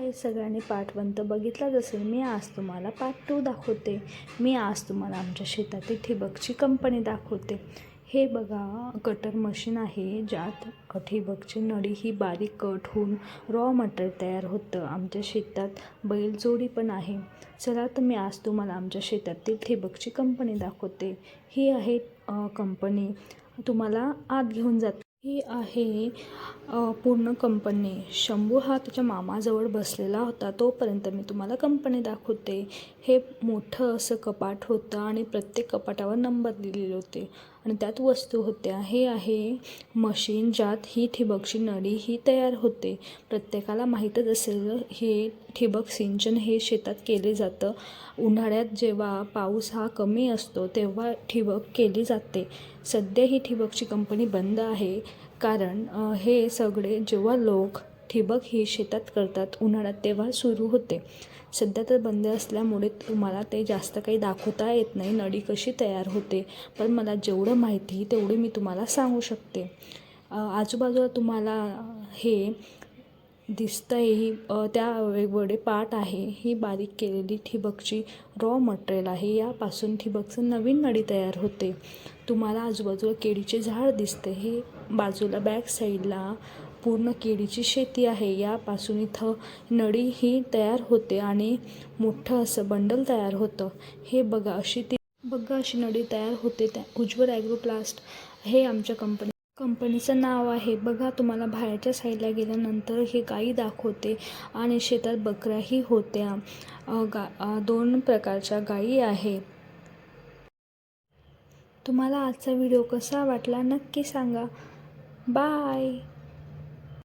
हाय सगळ्यांनी, पार्ट 1 तर बघितलाच असेल. मी आज तुम्हाला पार्ट 2 दाखवते. मी आज तुम्हाला आमच्या शेतातील ठिबकची कंपनी दाखवते. हे बघा, कटर मशीन आहे ज्यात ठिबकची नळी ही बारीक कट होऊन रॉ मटेरियल तयार होतं. आमच्या शेतात बैलजोडी पण आहे. चला तर मी आज तुम्हाला आमच्या शेतातील ठिबकची कंपनी दाखवते. ही आहे कंपनी. तुम्हाला आत घेऊन जाते. ही आहे पूर्ण कंपनी. शंभू हा त्याच्या मामाजवळ बसलेला होता, तोपर्यंत मी तुम्हाला कंपनी दाखवते. हे मोठं असं कपाट होतं आणि प्रत्येक कपाटावर नंबर लिहिलेले होते आणि त्यात वस्तू होत्या. हे आहे मशीन ज्यात ही ठिबकची नळी ही तयार होते. प्रत्येकाला माहीतच असेल, हे ठिबक सिंचन हे शेतात केले जातं. उन्हाळ्यात जेव्हा पाऊस हा कमी असतो तेव्हा ठिबक केली जाते. सध्या ही ठिबकची कंपनी बंद आहे, कारण हे सगळे जेव्हा लोक ठिबक ही शेतात करतात उन्हाळ्यात तेव्हा सुरू होते. सध्या तर बंद असल्यामुळे तुम्हाला ते जास्त काही दाखवता येत नाही, नळी कशी तयार होते. पण मला जेवढं माहिती तेवढे मी तुम्हाला सांगू शकते. आजूबाजूला तुम्हाला हे दिसतंय, ही त्या वेगवेगळे पार्ट आहे. ही बारीक केलेली ठिबकची रॉ मटेरियल आहे. यापासून ठिबकचं नवीन नळी तयार होते. तुम्हाला आजूबाजूला केळीचे झाड दिसते. हे बाजूला बॅक साईडला पूर्ण केळीची शेती आहे. यापासून इथं नळी ही तयार होते आणि मोठं असं बंडल तयार होतं. हे बघा, अशी नळी तयार होते. त्या उज्ज्वल ॲग्रोप्लास्ट हे आमच्या कंपनीचं नाव आहे. बघा, तुम्हाला बाहेरच्या साईडला गेल्यानंतर हे गाई दाखवते आणि शेतात बकऱ्याही होत्या. 2 प्रकारच्या गाई आहे. तुम्हाला आजचा व्हिडिओ कसा वाटला नक्की सांगा. बाय.